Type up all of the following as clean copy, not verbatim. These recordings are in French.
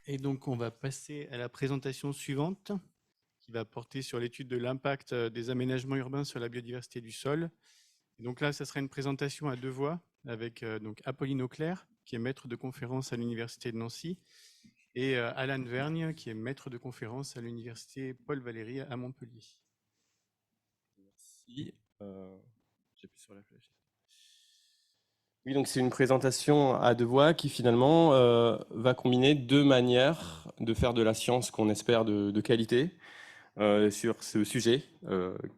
Et donc, on va passer à la présentation suivante, qui va porter sur l'étude de l'impact des aménagements urbains sur la biodiversité du sol. Et donc là, ça sera une présentation à deux voix avec donc Apolline Auclair, qui est maître de conférence à l'Université de Nancy, et Alan Vergne, qui est maître de conférence à l'Université Paul Valéry à Montpellier. Merci. J'appuie sur la flèche. Oui, donc c'est une présentation à deux voix qui finalement va combiner deux manières de faire de la science qu'on espère de qualité sur ce sujet,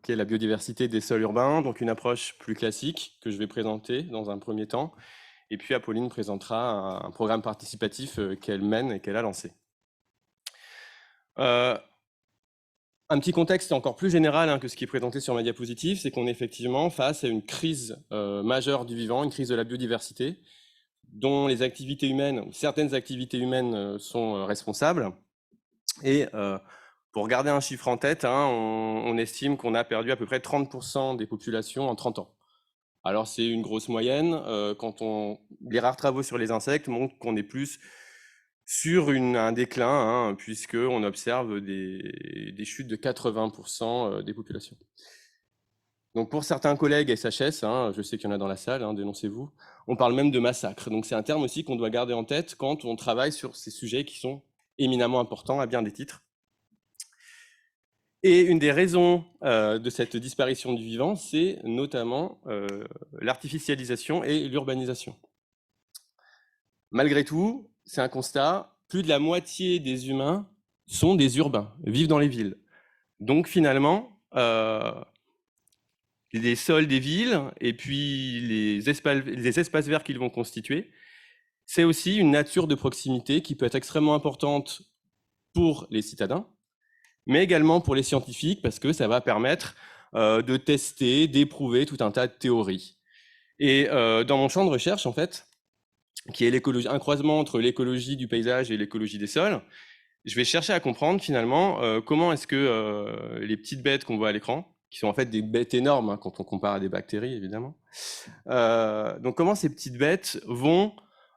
qui est la biodiversité des sols urbains, donc une approche plus classique que je vais présenter dans un premier temps, et puis Apolline présentera un programme participatif qu'elle mène et qu'elle a lancé. Un petit contexte encore plus général que ce qui est présenté sur ma diapositive, c'est qu'on est effectivement face à une crise majeure du vivant, une crise de la biodiversité, dont les activités humaines, ou certaines activités humaines sont responsables. Et pour garder un chiffre en tête, on estime qu'on a perdu à peu près 30% des populations en 30 ans. Alors c'est une grosse moyenne. Les rares travaux sur les insectes montrent qu'on est plus sur un déclin, puisqu'on observe des chutes de 80% des populations. Donc pour certains collègues SHS, je sais qu'il y en a dans la salle, dénoncez-vous, on parle même de massacre. Donc c'est un terme aussi qu'on doit garder en tête quand on travaille sur ces sujets qui sont éminemment importants à bien des titres. Et une des raisons de cette disparition du vivant, c'est notamment l'artificialisation et l'urbanisation. Malgré tout, c'est un constat, plus de la moitié des humains sont des urbains, vivent dans les villes. Donc finalement, les sols des villes et puis les espaces verts qu'ils vont constituer, c'est aussi une nature de proximité qui peut être extrêmement importante pour les citadins, mais également pour les scientifiques, parce que ça va permettre de tester, d'éprouver tout un tas de théories. Et dans mon champ de recherche, en fait, qui est un croisement entre l'écologie du paysage et l'écologie des sols, je vais chercher à comprendre finalement comment est-ce que les petites bêtes qu'on voit à l'écran, qui sont en fait des bêtes énormes quand on compare à des bactéries évidemment, donc comment ces petites bêtes vont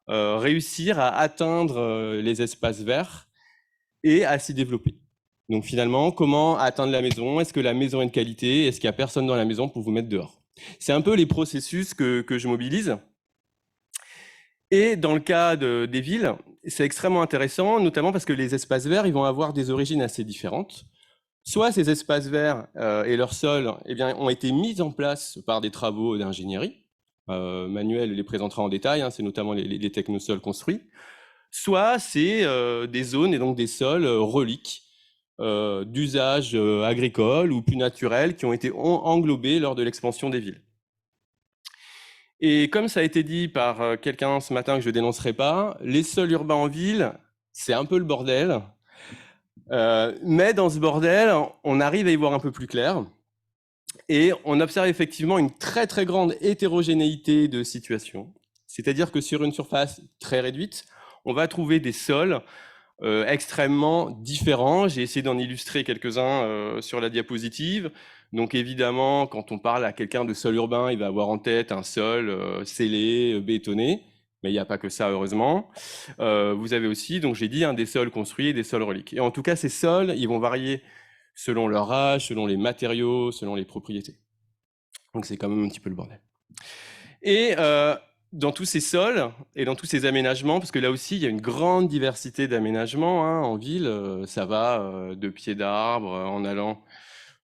réussir à atteindre les espaces verts et à s'y développer. Donc finalement, comment atteindre la maison? Est-ce que la maison est de qualité? Est-ce qu'il n'y a personne dans la maison pour vous mettre dehors? C'est un peu les processus que je mobilise. Et dans le cas des villes, c'est extrêmement intéressant, notamment parce que les espaces verts, ils vont avoir des origines assez différentes. Soit ces espaces verts et leurs sols ont été mis en place par des travaux d'ingénierie. Manuel les présentera en détail, c'est notamment les technosols construits. Soit c'est des zones et donc des sols reliques d'usage agricole ou plus naturel qui ont été englobés lors de l'expansion des villes. Et comme ça a été dit par quelqu'un ce matin que je ne dénoncerai pas, les sols urbains en ville, c'est un peu le bordel. Mais dans ce bordel, on arrive à y voir un peu plus clair. Et on observe effectivement une très très grande hétérogénéité de situations. C'est-à-dire que sur une surface très réduite, on va trouver des sols extrêmement différents. J'ai essayé d'en illustrer quelques-uns sur la diapositive. Donc évidemment, quand on parle à quelqu'un de sol urbain, il va avoir en tête un sol scellé, bétonné. Mais il n'y a pas que ça, heureusement. Vous avez aussi, donc j'ai dit, des sols construits et des sols reliques. Et en tout cas, ces sols, ils vont varier selon leur âge, selon les matériaux, selon les propriétés. Donc c'est quand même un petit peu le bordel. Et dans tous ces sols et dans tous ces aménagements, parce que là aussi, il y a une grande diversité d'aménagements en ville, ça va de pieds d'arbres en allant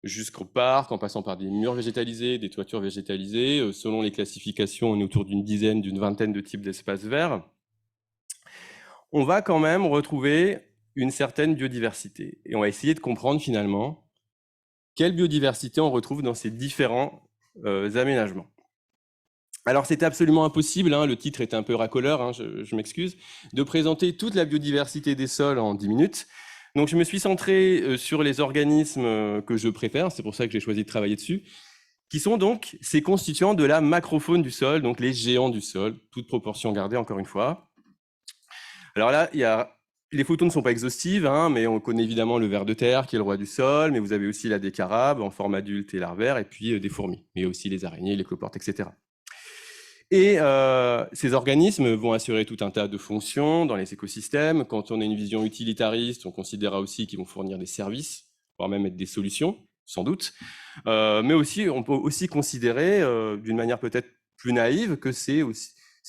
jusqu'au parc, en passant par des murs végétalisés, des toitures végétalisées. Selon les classifications, on est autour d'une dizaine, d'une vingtaine de types d'espaces verts. On va quand même retrouver une certaine biodiversité. Et on va essayer de comprendre finalement quelle biodiversité on retrouve dans ces différents aménagements. Alors c'était absolument impossible, le titre est un peu racoleur, je m'excuse, de présenter toute la biodiversité des sols en 10 minutes. Donc je me suis centré sur les organismes que je préfère, c'est pour ça que j'ai choisi de travailler dessus, qui sont donc ces constituants de la macrofaune du sol, donc les géants du sol, toute proportion gardée encore une fois. Alors là, les photos ne sont pas exhaustives, mais on connaît évidemment le ver de terre qui est le roi du sol, mais vous avez aussi la décarabe en forme adulte et larvaire, et puis des fourmis, mais aussi les araignées, les cloportes, etc. Et ces organismes vont assurer tout un tas de fonctions dans les écosystèmes. Quand on a une vision utilitariste, on considérera aussi qu'ils vont fournir des services, voire même être des solutions, sans doute. Mais aussi, on peut aussi considérer, d'une manière peut-être plus naïve, que c'est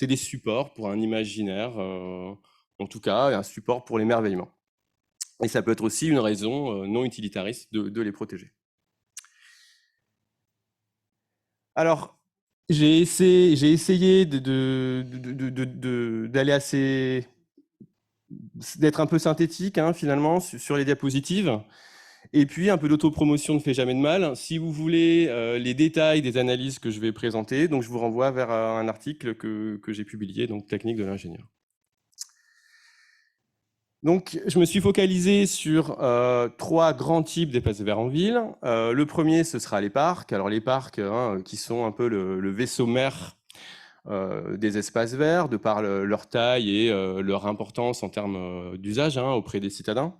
des supports pour un imaginaire, en tout cas, un support pour l'émerveillement. Et ça peut être aussi une raison non utilitariste de les protéger. Alors, j'ai essayé d'aller d'être un peu synthétique, hein, finalement, sur les diapositives. Et puis, un peu d'autopromotion ne fait jamais de mal. Si vous voulez les détails des analyses que je vais présenter, donc je vous renvoie vers un article que j'ai publié, donc Technique de l'ingénieur. Donc, je me suis focalisé sur 3 grands types d'espaces verts en ville. Le premier, ce sera les parcs. Alors, les parcs, hein, qui sont un peu le vaisseau mère des espaces verts, de par leur taille et leur importance en termes d'usage, hein, auprès des citadins.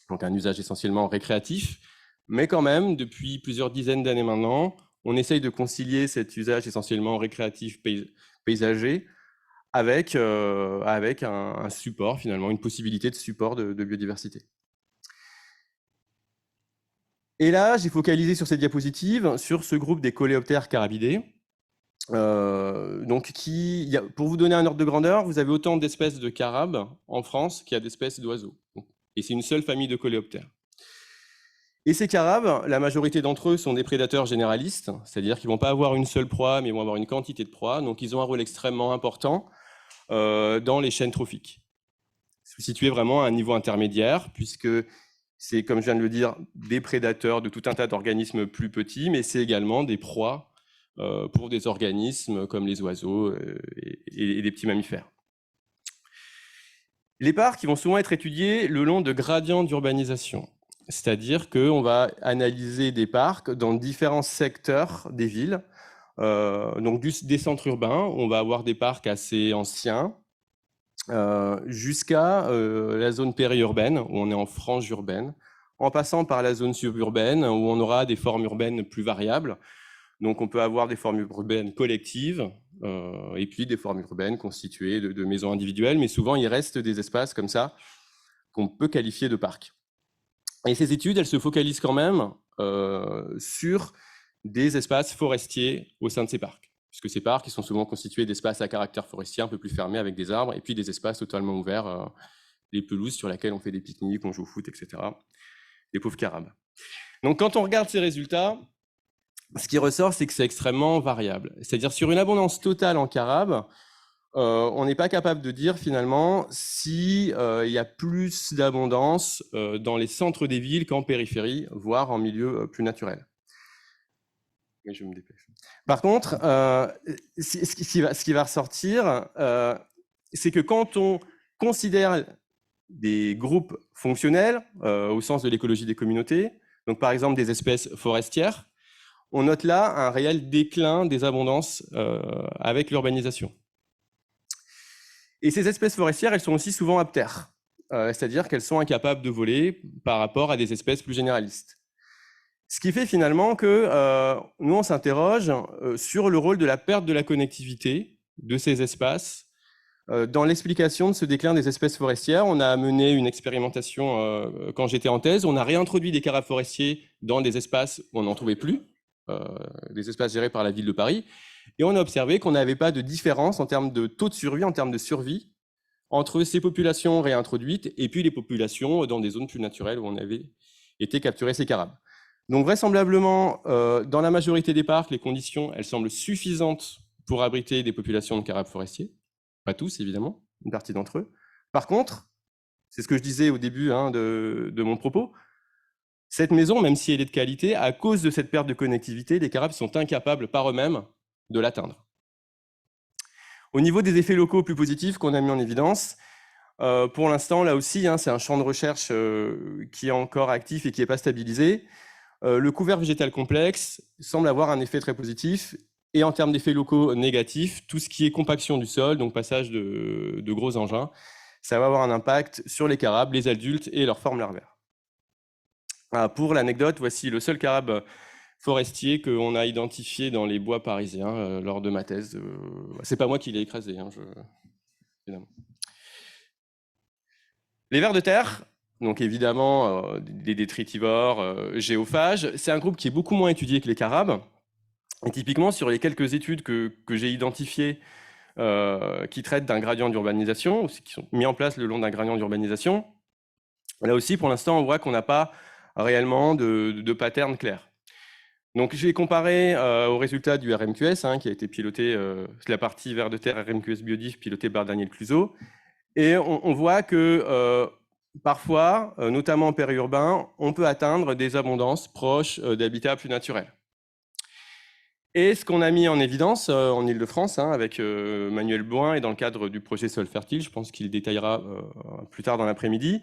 Donc, un usage essentiellement récréatif. Mais quand même, depuis plusieurs dizaines d'années maintenant, on essaye de concilier cet usage essentiellement récréatif paysager avec un support, finalement, une possibilité de support de biodiversité. Et là, j'ai focalisé sur cette diapositive, sur ce groupe des coléoptères carabidés. Donc pour vous donner un ordre de grandeur, vous avez autant d'espèces de carabes en France qu'il y a d'espèces d'oiseaux. Et c'est une seule famille de coléoptères. Et ces carabes, la majorité d'entre eux sont des prédateurs généralistes, c'est-à-dire qu'ils ne vont pas avoir une seule proie, mais ils vont avoir une quantité de proies. Donc ils ont un rôle extrêmement important dans les chaînes trophiques. Se situer vraiment à un niveau intermédiaire, puisque c'est, comme je viens de le dire, des prédateurs de tout un tas d'organismes plus petits, mais c'est également des proies pour des organismes comme les oiseaux et des petits mammifères. Les parcs vont souvent être étudiés le long de gradients d'urbanisation, c'est-à-dire qu'on va analyser des parcs dans différents secteurs des villes. Donc des centres urbains, on va avoir des parcs assez anciens, jusqu'à la zone périurbaine, où on est en frange urbaine, en passant par la zone suburbaine, où on aura des formes urbaines plus variables. Donc on peut avoir des formes urbaines collectives, et puis des formes urbaines constituées de maisons individuelles, mais souvent il reste des espaces comme ça qu'on peut qualifier de parcs. Et ces études, elles se focalisent quand même sur des espaces forestiers au sein de ces parcs, puisque ces parcs, ils sont souvent constitués d'espaces à caractère forestier un peu plus fermés avec des arbres, et puis des espaces totalement ouverts, les pelouses sur lesquelles on fait des pique-niques, on joue au foot, etc. Les pauvres carabes. Donc quand on regarde ces résultats, ce qui ressort, c'est que c'est extrêmement variable. C'est-à-dire sur une abondance totale en carabes, on n'est pas capable de dire finalement s'il y a plus d'abondance dans les centres des villes qu'en périphérie, voire en milieu plus naturel. Mais je me dépêche. Par contre, ce qui va ressortir, c'est que quand on considère des groupes fonctionnels, au sens de l'écologie des communautés, donc par exemple des espèces forestières, on note là un réel déclin des abondances avec l'urbanisation. Et ces espèces forestières, elles sont aussi souvent aptères, c'est-à-dire qu'elles sont incapables de voler par rapport à des espèces plus généralistes. Ce qui fait finalement que nous, on s'interroge sur le rôle de la perte de la connectivité de ces espaces dans l'explication de ce déclin des espèces forestières. On a mené une expérimentation quand j'étais en thèse. On a réintroduit des carabes forestiers dans des espaces où on n'en trouvait plus, des espaces gérés par la ville de Paris. Et on a observé qu'on n'avait pas de différence en termes de taux de survie, en termes de survie, entre ces populations réintroduites et puis les populations dans des zones plus naturelles où on avait été capturer ces carabes. Donc vraisemblablement, dans la majorité des parcs, les conditions, elles semblent suffisantes pour abriter des populations de carabes forestiers. Pas tous, évidemment, une partie d'entre eux. Par contre, c'est ce que je disais au début de mon propos, cette maison, même si elle est de qualité, à cause de cette perte de connectivité, les carabes sont incapables par eux-mêmes de l'atteindre. Au niveau des effets locaux plus positifs qu'on a mis en évidence, pour l'instant, là aussi, c'est un champ de recherche qui est encore actif et qui n'est pas stabilisé. Le couvert végétal complexe semble avoir un effet très positif, et en termes d'effets locaux négatifs, tout ce qui est compaction du sol, donc passage de gros engins, ça va avoir un impact sur les carabes, les adultes et leurs formes larvaires. Pour l'anecdote, voici le seul carabe forestier qu'on a identifié dans les bois parisiens lors de ma thèse. C'est pas moi qui l'ai écrasé, hein, évidemment. Les vers de terre, donc évidemment des détritivores, géophages, c'est un groupe qui est beaucoup moins étudié que les carabes. Et typiquement, sur les quelques études que j'ai identifiées qui traitent d'un gradient d'urbanisation, ou qui sont mis en place le long d'un gradient d'urbanisation, là aussi, pour l'instant, on voit qu'on n'a pas réellement de pattern clair. Donc, j'ai comparé aux résultats du RMQS, hein, qui a été piloté, la partie vers de terre RMQS Biodiff, pilotée par Daniel Cluseau. Et on voit que parfois, notamment en périurbain, on peut atteindre des abondances proches d'habitats plus naturels. Et ce qu'on a mis en évidence en Ile-de-France, hein, avec Manuel Boin et dans le cadre du projet Sol Fertile, je pense qu'il détaillera plus tard dans l'après-midi,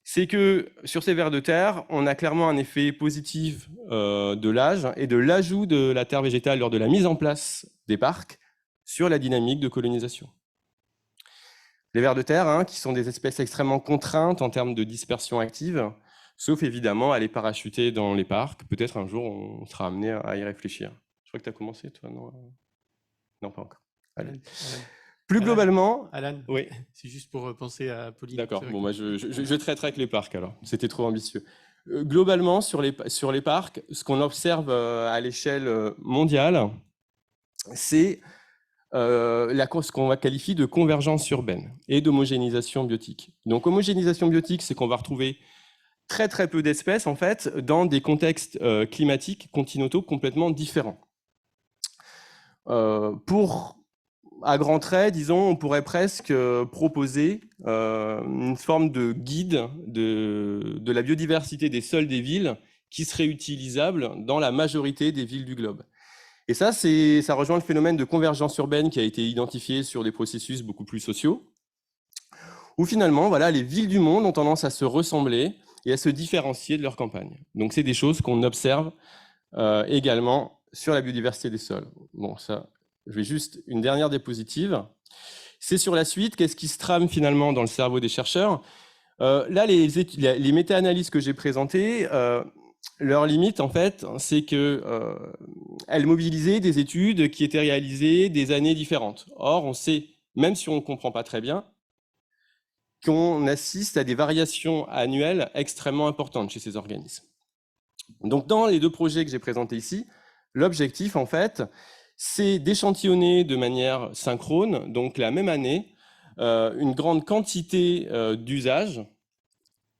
c'est que sur ces vers de terre, on a clairement un effet positif de l'âge et de l'ajout de la terre végétale lors de la mise en place des parcs sur la dynamique de colonisation. Les vers de terre, hein, qui sont des espèces extrêmement contraintes en termes de dispersion active, sauf évidemment à les parachuter dans les parcs. Peut-être un jour, on sera amené à y réfléchir. Je crois que tu as commencé, toi, non? Non, pas encore. Allez. Plus globalement... Alan, oui. C'est juste pour penser à Pauline. D'accord, bon, moi je traiterai avec les parcs alors, c'était trop ambitieux. Globalement, sur les parcs, ce qu'on observe à l'échelle mondiale, c'est ce qu'on va qualifier de convergence urbaine et d'homogénéisation biotique. Donc homogénéisation biotique, c'est qu'on va retrouver très très peu d'espèces en fait dans des contextes climatiques continentaux complètement différents. À grands traits, disons, on pourrait presque proposer une forme de guide de la biodiversité des sols des villes qui serait utilisable dans la majorité des villes du globe. Et ça rejoint le phénomène de convergence urbaine qui a été identifié sur des processus beaucoup plus sociaux, où finalement, voilà, les villes du monde ont tendance à se ressembler et à se différencier de leurs campagnes. Donc c'est des choses qu'on observe également sur la biodiversité des sols. Bon, ça... Je vais juste une dernière diapositive. C'est sur la suite, qu'est-ce qui se trame finalement dans le cerveau des chercheurs. Là, les méta-analyses que j'ai présentées, leur limite, en fait, c'est qu'elles mobilisaient des études qui étaient réalisées des années différentes. Or, on sait, même si on ne comprend pas très bien, qu'on assiste à des variations annuelles extrêmement importantes chez ces organismes. Donc, dans les deux projets que j'ai présentés ici, l'objectif, en fait, c'est d'échantillonner de manière synchrone, donc la même année, une grande quantité d'usages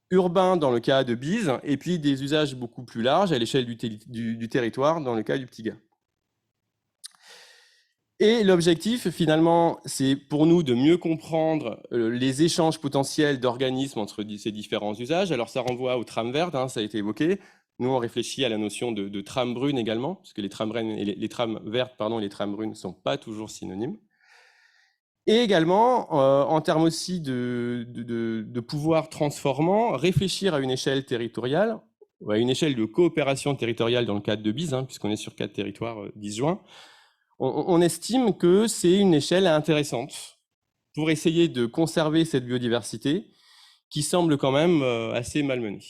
urbains dans le cas de Bise, et puis des usages beaucoup plus larges à l'échelle du territoire dans le cas du Petit Gard. Et l'objectif, finalement, c'est pour nous de mieux comprendre les échanges potentiels d'organismes entre ces différents usages. Alors ça renvoie aux trames vertes, hein, ça a été évoqué. Nous, on réfléchit à la notion de trame brune également, parce que les trames vertes et les trames brunes ne sont pas toujours synonymes. Et également, en termes aussi de pouvoir transformant, réfléchir à une échelle territoriale, ou à une échelle de coopération territoriale dans le cadre de Bise, hein, puisqu'on est sur 4 territoires disjoints. On estime que c'est une échelle intéressante pour essayer de conserver cette biodiversité qui semble quand même assez malmenée.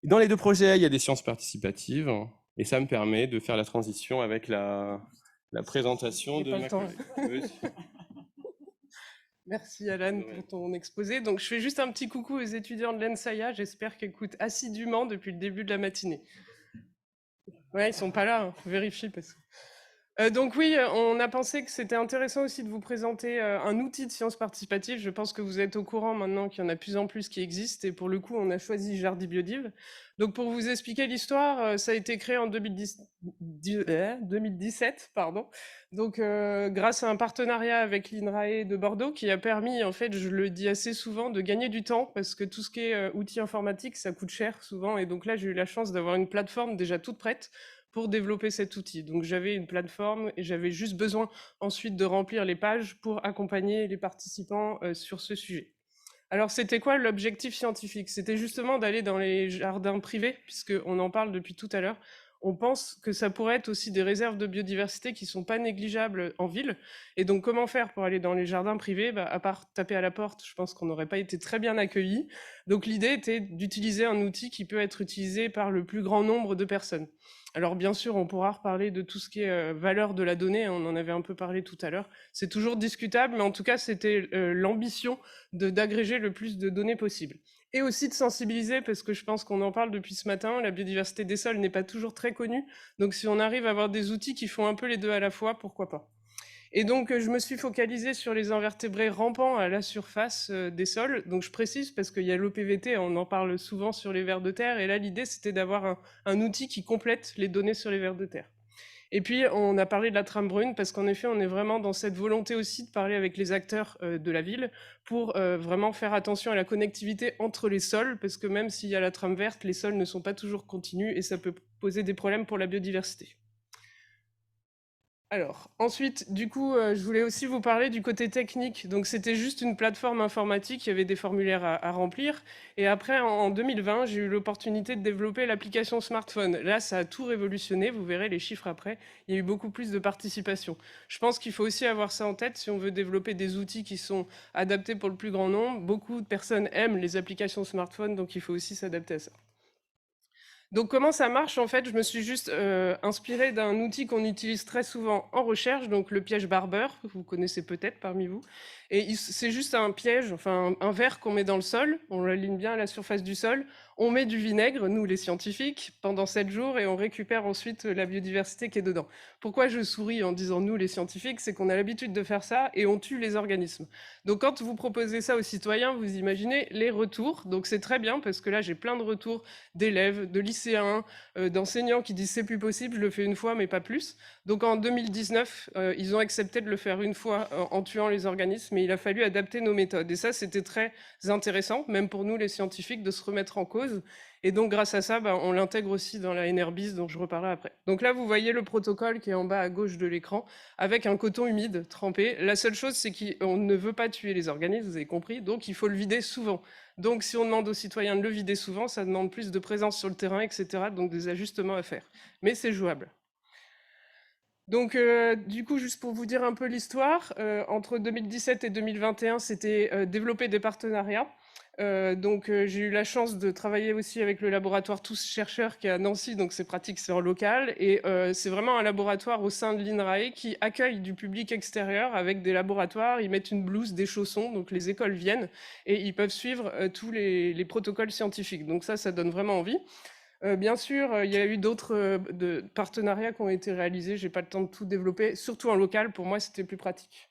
Dans les deux projets, il y a des sciences participatives et ça me permet de faire la transition avec la présentation de ma collègue. Merci Alan pour ton exposé. Donc je fais juste un petit coucou aux étudiants de l'ENSAIA, j'espère qu'ils écoutent assidûment depuis le début de la matinée. Ouais, ils sont pas là, faut vérifier parce que... Donc oui, on a pensé que c'était intéressant aussi de vous présenter un outil de sciences participatives. Je pense que vous êtes au courant maintenant qu'il y en a de plus en plus qui existent et pour le coup, on a choisi Jardi Biodiv. Donc pour vous expliquer l'histoire, ça a été créé en 2017, pardon. Donc grâce à un partenariat avec l'INRAE de Bordeaux qui a permis, en fait, je le dis assez souvent, de gagner du temps parce que tout ce qui est outils informatiques, ça coûte cher souvent. Et donc là, j'ai eu la chance d'avoir une plateforme déjà toute prête pour développer cet outil. Donc j'avais une plateforme et j'avais juste besoin ensuite de remplir les pages pour accompagner les participants sur ce sujet. Alors c'était quoi l'objectif scientifique? C'était justement d'aller dans les jardins privés, puisqu'on en parle depuis tout à l'heure. on pense que ça pourrait être aussi des réserves de biodiversité qui ne sont pas négligeables en ville. Et donc, comment faire pour aller dans les jardins privés? À part taper à la porte, je pense qu'on n'aurait pas été très bien accueillis. Donc, l'idée était d'utiliser un outil qui peut être utilisé par le plus grand nombre de personnes. Alors, bien sûr, on pourra reparler de tout ce qui est valeur de la donnée, on en avait un peu parlé tout à l'heure. C'est toujours discutable, mais en tout cas, c'était l'ambition d'agréger le plus de données possible. Et aussi de sensibiliser, parce que je pense qu'on en parle depuis ce matin, la biodiversité des sols n'est pas toujours très connue. Donc si on arrive à avoir des outils qui font un peu les deux à la fois, pourquoi pas. Et donc je me suis focalisée sur les invertébrés rampants à la surface des sols. Donc je précise parce qu'il y a l'OPVT, on en parle souvent sur les vers de terre. Et là l'idée c'était d'avoir un outil qui complète les données sur les vers de terre. Et puis, on a parlé de la trame brune parce qu'en effet, on est vraiment dans cette volonté aussi de parler avec les acteurs de la ville pour vraiment faire attention à la connectivité entre les sols, parce que même s'il y a la trame verte, les sols ne sont pas toujours continus et ça peut poser des problèmes pour la biodiversité. Alors, ensuite, du coup, je voulais aussi vous parler du côté technique. Donc, c'était juste une plateforme informatique, il y avait des formulaires à remplir. Et après, en 2020, j'ai eu l'opportunité de développer l'application smartphone. Là, ça a tout révolutionné, vous verrez les chiffres après. Il y a eu beaucoup plus de participation. Je pense qu'il faut aussi avoir ça en tête si on veut développer des outils qui sont adaptés pour le plus grand nombre. Beaucoup de personnes aiment les applications smartphone, donc il faut aussi s'adapter à ça. Donc comment ça marche? En fait, je me suis juste inspirée d'un outil qu'on utilise très souvent en recherche, donc le piège Barber, que vous connaissez peut-être parmi vous. Et c'est juste un piège, enfin un verre qu'on met dans le sol, on l'aligne bien à la surface du sol, on met du vinaigre, nous les scientifiques, pendant 7 jours et on récupère ensuite la biodiversité qui est dedans. Pourquoi je souris en disant nous les scientifiques? C'est qu'on a l'habitude de faire ça et on tue les organismes. Donc quand vous proposez ça aux citoyens, vous imaginez les retours. Donc c'est très bien parce que là j'ai plein de retours d'élèves, de lycéens, d'enseignants qui disent c'est plus possible, je le fais une fois mais pas plus. Donc en 2019, ils ont accepté de le faire une fois en tuant les organismes, mais il a fallu adapter nos méthodes. Et ça, c'était très intéressant, même pour nous les scientifiques, de se remettre en cause. Et donc grâce à ça, on l'intègre aussi dans la NRBIS dont je reparlerai après. Donc là, vous voyez le protocole qui est en bas à gauche de l'écran, avec un coton humide trempé. La seule chose, c'est qu'on ne veut pas tuer les organismes, vous avez compris, donc il faut le vider souvent. Donc si on demande aux citoyens de le vider souvent, ça demande plus de présence sur le terrain, etc. Donc des ajustements à faire. Mais c'est jouable. Donc, du coup, juste pour vous dire un peu l'histoire, entre 2017 et 2021, c'était développer des partenariats. J'ai eu la chance de travailler aussi avec le laboratoire Tous Chercheurs qui est à Nancy, donc c'est pratique, c'est en local. Et c'est vraiment un laboratoire au sein de l'INRAE qui accueille du public extérieur avec des laboratoires. Ils mettent une blouse, des chaussons, donc les écoles viennent et ils peuvent suivre tous les protocoles scientifiques. Donc ça donne vraiment envie. Bien sûr, il y a eu d'autres partenariats qui ont été réalisés. Je n'ai pas le temps de tout développer, surtout en local. Pour moi, c'était plus pratique.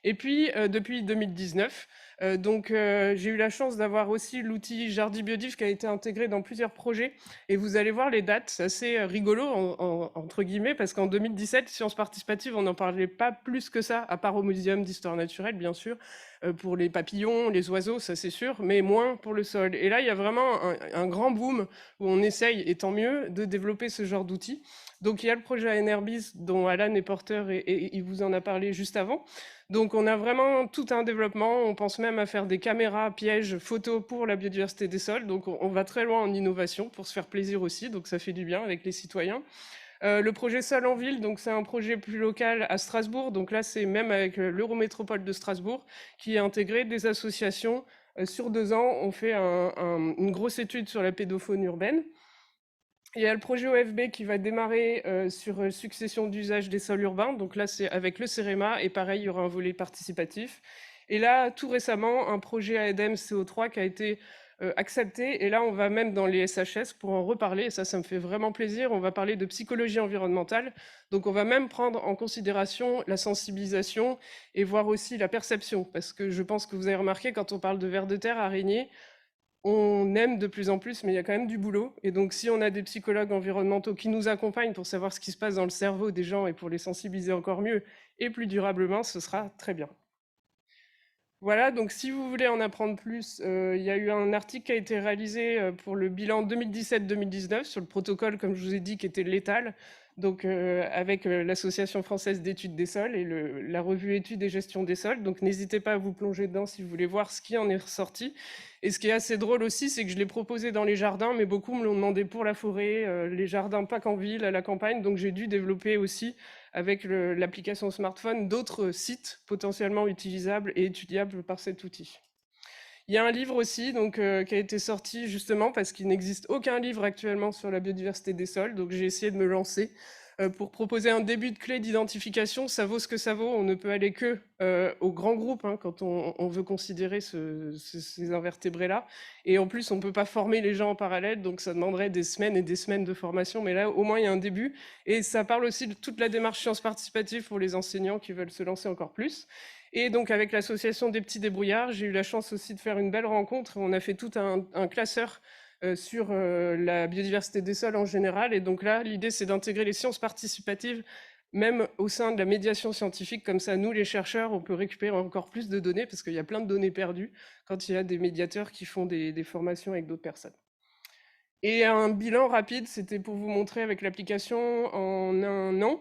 Et puis, depuis 2019, j'ai eu la chance d'avoir aussi l'outil Jardi Biodiv qui a été intégré dans plusieurs projets. Et vous allez voir les dates, c'est assez rigolo, entre guillemets, parce qu'en 2017, Sciences Participatives, on n'en parlait pas plus que ça, à part au Muséum d'Histoire Naturelle, bien sûr, pour les papillons, les oiseaux, ça c'est sûr, mais moins pour le sol. Et là, il y a vraiment un grand boom où on essaye, et tant mieux, de développer ce genre d'outils. Donc, il y a le projet ANRBIS dont Alan est porteur et il vous en a parlé juste avant. Donc on a vraiment tout un développement, on pense même à faire des caméras, pièges, photos pour la biodiversité des sols, donc on va très loin en innovation pour se faire plaisir aussi, donc ça fait du bien avec les citoyens. Le projet Sol en Ville, donc c'est un projet plus local à Strasbourg, donc là c'est même avec l'Eurométropole de Strasbourg qui a intégré des associations. Sur 2 ans, on fait une grosse étude sur la pédofaune urbaine. Il y a le projet OFB qui va démarrer sur succession d'usage des sols urbains. Donc là, c'est avec le CEREMA et pareil, il y aura un volet participatif. Et là, tout récemment, un projet AEDEM CO3 qui a été accepté. Et là, on va même dans les SHS pour en reparler. Et ça me fait vraiment plaisir. On va parler de psychologie environnementale. Donc, on va même prendre en considération la sensibilisation et voir aussi la perception. Parce que je pense que vous avez remarqué, quand on parle de vers de terre, araignées, on aime de plus en plus, mais il y a quand même du boulot. Et donc, si on a des psychologues environnementaux qui nous accompagnent pour savoir ce qui se passe dans le cerveau des gens et pour les sensibiliser encore mieux et plus durablement, ce sera très bien. Voilà, donc si vous voulez en apprendre plus, il y a eu un article qui a été réalisé pour le bilan 2017-2019 sur le protocole, comme je vous ai dit, qui était létal. donc avec l'Association française d'études des sols et la revue Études et gestion des sols. Donc n'hésitez pas à vous plonger dedans si vous voulez voir ce qui en est ressorti. Et ce qui est assez drôle aussi, c'est que je l'ai proposé dans les jardins, mais beaucoup me l'ont demandé pour la forêt, les jardins pas qu'en ville, à la campagne. Donc j'ai dû développer aussi avec l'application smartphone d'autres sites potentiellement utilisables et étudiables par cet outil. Il y a un livre aussi donc, qui a été sorti justement parce qu'il n'existe aucun livre actuellement sur la biodiversité des sols. Donc j'ai essayé de me lancer pour proposer un début de clé d'identification. Ça vaut ce que ça vaut. On ne peut aller que au grand groupe hein, quand on veut considérer ces invertébrés-là. Et en plus, on ne peut pas former les gens en parallèle. Donc ça demanderait des semaines et des semaines de formation. Mais là, au moins, il y a un début. Et ça parle aussi de toute la démarche sciences participatives pour les enseignants qui veulent se lancer encore plus. Et donc, avec l'association des petits débrouillards, j'ai eu la chance aussi de faire une belle rencontre. On a fait tout un classeur sur la biodiversité des sols en général. Et donc là, l'idée, c'est d'intégrer les sciences participatives, même au sein de la médiation scientifique. Comme ça, nous, les chercheurs, on peut récupérer encore plus de données, parce qu'il y a plein de données perdues quand il y a des médiateurs qui font des formations avec d'autres personnes. Et un bilan rapide, c'était pour vous montrer avec l'application en un an.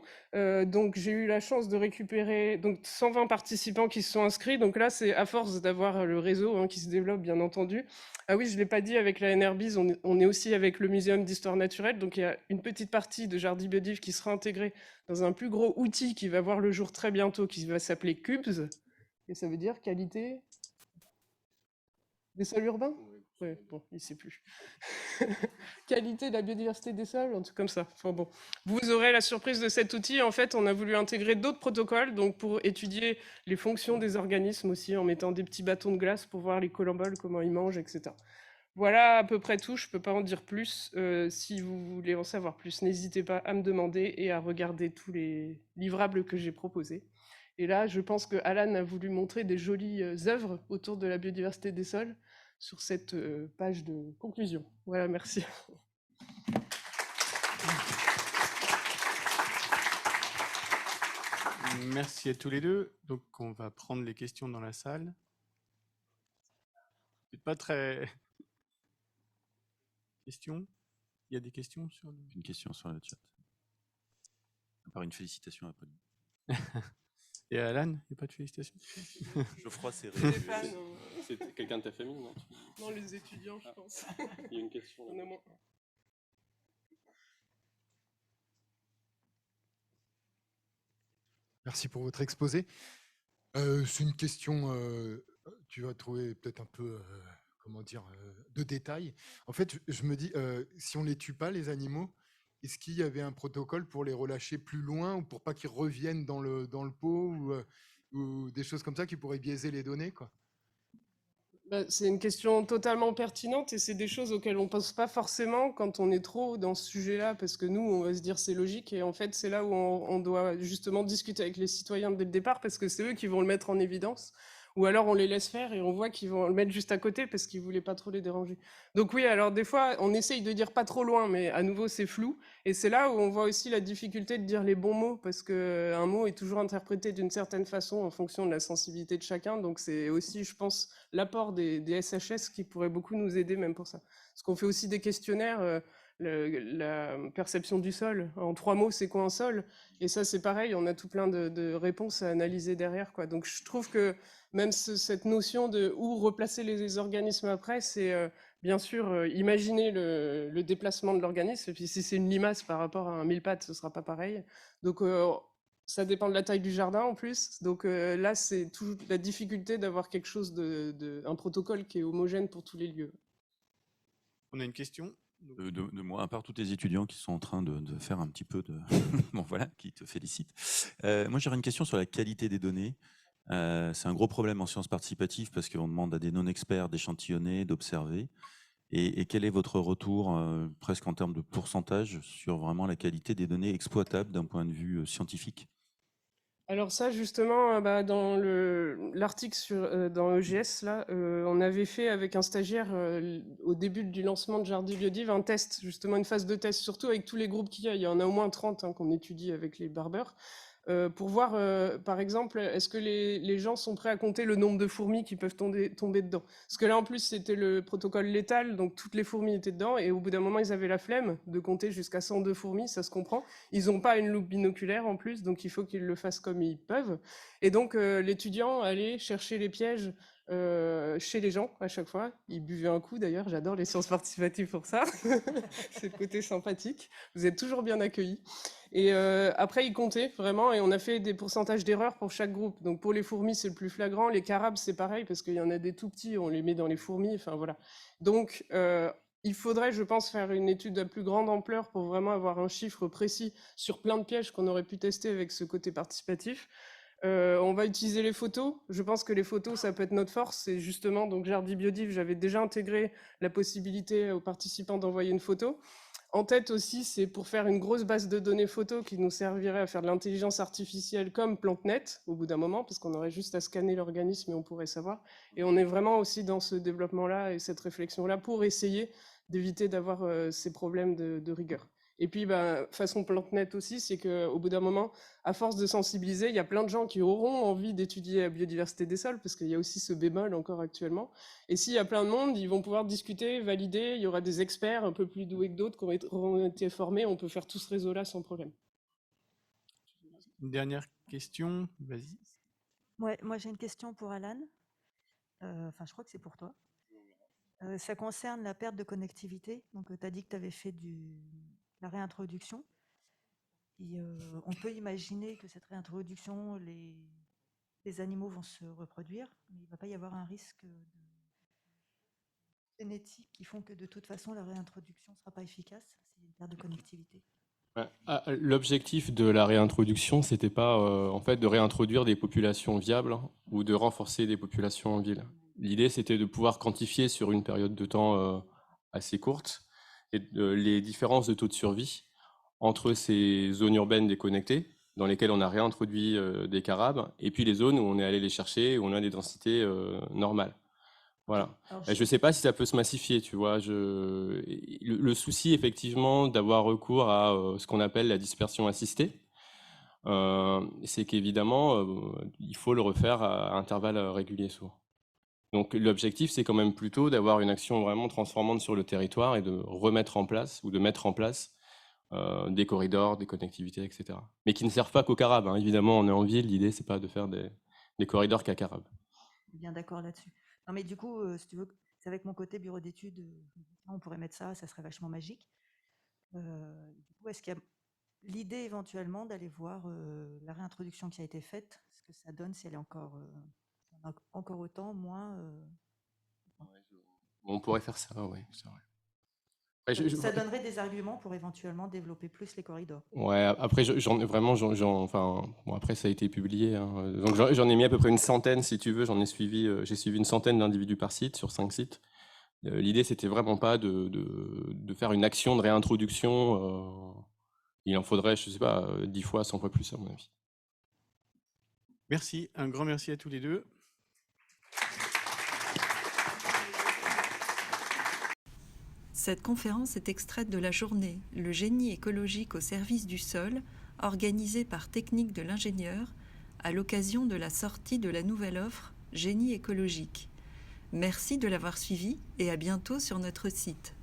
Donc j'ai eu la chance de récupérer donc 120 participants qui se sont inscrits. Donc là, c'est à force d'avoir le réseau hein, qui se développe, bien entendu. Ah oui, je ne l'ai pas dit, avec la NRBIZ, on est aussi avec le Muséum d'histoire naturelle. Donc il y a une petite partie de Jardi Biodiv qui sera intégrée dans un plus gros outil qui va voir le jour très bientôt, qui va s'appeler QUBES. Et ça veut dire qualité des sols urbains. Ouais, bon, il ne sait plus. Qualité de la biodiversité des sols, un truc comme ça. Enfin, bon. Vous aurez la surprise de cet outil. En fait, on a voulu intégrer d'autres protocoles donc pour étudier les fonctions des organismes aussi, en mettant des petits bâtons de glace pour voir les collemboles, comment ils mangent, etc. Voilà à peu près tout. Je ne peux pas en dire plus. Si vous voulez en savoir plus, n'hésitez pas à me demander et à regarder tous les livrables que j'ai proposés. Et là, je pense que Alan a voulu montrer des jolies œuvres autour de la biodiversité des sols sur cette page de conclusion. Voilà, merci. Merci à tous les deux. Donc, on va prendre les questions dans la salle. C'est pas très... Questions? Il y a des questions sur le... Une question sur le chat. À part une félicitation à Pauline. Et Alan, il n'y a pas de félicitations? Geoffroy, c'est Stéphane, C'est quelqu'un de ta famille, non? non, les étudiants, je pense. Il y a une question. On a moins. Merci pour votre exposé. C'est une question, tu vas trouver peut-être un peu, comment dire, de détail. En fait, je me dis, si on les tue pas, les animaux, est-ce qu'il y avait un protocole pour les relâcher plus loin ou pour pas qu'ils reviennent dans le pot ou des choses comme ça qui pourraient biaiser les données, quoi? Bah, c'est une question totalement pertinente et c'est des choses auxquelles on pense pas forcément quand on est trop dans ce sujet-là, parce que nous, on va se dire c'est logique et en fait, c'est là où on doit justement discuter avec les citoyens dès le départ parce que c'est eux qui vont le mettre en évidence. Ou alors on les laisse faire et on voit qu'ils vont le mettre juste à côté parce qu'ils voulaient pas trop les déranger. Donc oui, alors des fois, on essaye de dire pas trop loin, mais à nouveau, c'est flou. Et c'est là où on voit aussi la difficulté de dire les bons mots, parce qu'un mot est toujours interprété d'une certaine façon en fonction de la sensibilité de chacun. Donc c'est aussi, je pense, l'apport des SHS qui pourrait beaucoup nous aider même pour ça. Parce qu'on fait aussi des questionnaires, la perception du sol. En 3 mots, c'est quoi un sol? Et ça, c'est pareil, on a tout plein de réponses à analyser derrière, quoi. Donc je trouve que même cette notion de où replacer les organismes après, c'est bien sûr imaginer le déplacement de l'organisme. Et puis si c'est une limace par rapport à un mille-pattes, ce sera pas pareil. Donc ça dépend de la taille du jardin en plus. Donc là, c'est toute la difficulté d'avoir quelque chose un protocole qui est homogène pour tous les lieux. On a une question? De moi, à part tous tes étudiants qui sont en train de faire un petit peu de... bon, voilà, qui te félicitent. Moi, j'aurais une question sur la qualité des données. C'est un gros problème en sciences participatives parce qu'on demande à des non-experts d'échantillonner, d'observer. Et quel est votre retour, presque en termes de pourcentage, sur vraiment la qualité des données exploitables d'un point de vue scientifique? Alors ça, justement, dans l'article dans EGS, là, on avait fait avec un stagiaire au début du lancement de Jardi Biodiv un test, justement une phase de test, surtout avec tous les groupes qu'il y a. Il y en a au moins 30 hein, qu'on étudie avec les barbeurs. pour voir, par exemple, est-ce que les gens sont prêts à compter le nombre de fourmis qui peuvent tomber dedans. Parce que là, en plus, c'était le protocole létal, donc toutes les fourmis étaient dedans, et au bout d'un moment, ils avaient la flemme de compter jusqu'à 102 fourmis, ça se comprend. Ils n'ont pas une loupe binoculaire en plus, donc il faut qu'ils le fassent comme ils peuvent. Et donc, l'étudiant allait chercher les pièges chez les gens à chaque fois. Ils buvaient un coup d'ailleurs, j'adore les sciences participatives pour ça. C'est le côté sympathique. Vous êtes toujours bien accueillis. Et après, ils comptaient vraiment, et on a fait des pourcentages d'erreurs pour chaque groupe. Donc pour les fourmis, c'est le plus flagrant. Les carabes, c'est pareil, parce qu'il y en a des tout petits, on les met dans les fourmis. Enfin voilà. Donc il faudrait, je pense, faire une étude à plus grande ampleur pour vraiment avoir un chiffre précis sur plein de pièges qu'on aurait pu tester avec ce côté participatif. On va utiliser les photos. Je pense que les photos, ça peut être notre force. Et justement, donc Jardi Biodiv, j'avais déjà intégré la possibilité aux participants d'envoyer une photo. En tête aussi, c'est pour faire une grosse base de données photos qui nous servirait à faire de l'intelligence artificielle comme PlanteNet au bout d'un moment, parce qu'on aurait juste à scanner l'organisme et on pourrait savoir. Et on est vraiment aussi dans ce développement-là et cette réflexion-là pour essayer d'éviter d'avoir ces problèmes de rigueur. Et puis, façon PlanteNet aussi, c'est qu'au bout d'un moment, à force de sensibiliser, il y a plein de gens qui auront envie d'étudier la biodiversité des sols, parce qu'il y a aussi ce bémol encore actuellement. Et s'il y a plein de monde, ils vont pouvoir discuter, valider, il y aura des experts un peu plus doués que d'autres qui auront été formés, on peut faire tout ce réseau-là sans problème. Une dernière question, vas-y. Ouais, moi j'ai une question pour Alan. Enfin, je crois que c'est pour toi. Ça concerne la perte de connectivité. Donc, tu as dit que tu avais fait la réintroduction. Et, on peut imaginer que cette réintroduction, les animaux vont se reproduire, mais il ne va pas y avoir un risque génétique qui font que de toute façon la réintroduction ne sera pas efficace s'il y a une perte de connectivité. L'objectif de la réintroduction, c'était pas en fait de réintroduire des populations viables ou de renforcer des populations en ville. L'idée, c'était de pouvoir quantifier sur une période de temps assez courte les différences de taux de survie entre ces zones urbaines déconnectées, dans lesquelles on a réintroduit des carabes, et puis les zones où on est allé les chercher, où on a des densités normales. Voilà. Je ne sais pas si ça peut se massifier, tu vois. Le souci, effectivement, d'avoir recours à ce qu'on appelle la dispersion assistée, c'est qu'évidemment, il faut le refaire à intervalles réguliers souvent. Donc l'objectif, c'est quand même plutôt d'avoir une action vraiment transformante sur le territoire et de remettre en place ou de mettre en place des corridors, des connectivités, etc. Mais qui ne servent pas qu'aux carabes, hein. Évidemment, on est en ville, l'idée, c'est pas de faire des corridors qu'à carabes. Bien d'accord là-dessus. Non, mais du coup, si tu veux, c'est avec mon côté bureau d'études, on pourrait mettre ça serait vachement magique. Du coup, est-ce qu'il y a l'idée éventuellement d'aller voir la réintroduction qui a été faite, ce que ça donne, si elle est encore autant, moins. On pourrait faire ça, oui, c'est vrai. Ça donnerait des arguments pour éventuellement développer plus les corridors. Ouais, après, après, ça a été publié, hein. Donc, j'en ai mis à peu près une centaine, si tu veux. J'ai suivi une centaine d'individus par site, sur 5 sites. L'idée, c'était vraiment pas de faire une action de réintroduction. Il en faudrait, je sais pas, 10 fois, 100 fois plus, à mon avis. Merci, un grand merci à tous les deux. Cette conférence est extraite de la journée « Le génie écologique au service du sol » organisée par Technique de l'ingénieur à l'occasion de la sortie de la nouvelle offre « Génie écologique ». Merci de l'avoir suivi et à bientôt sur notre site.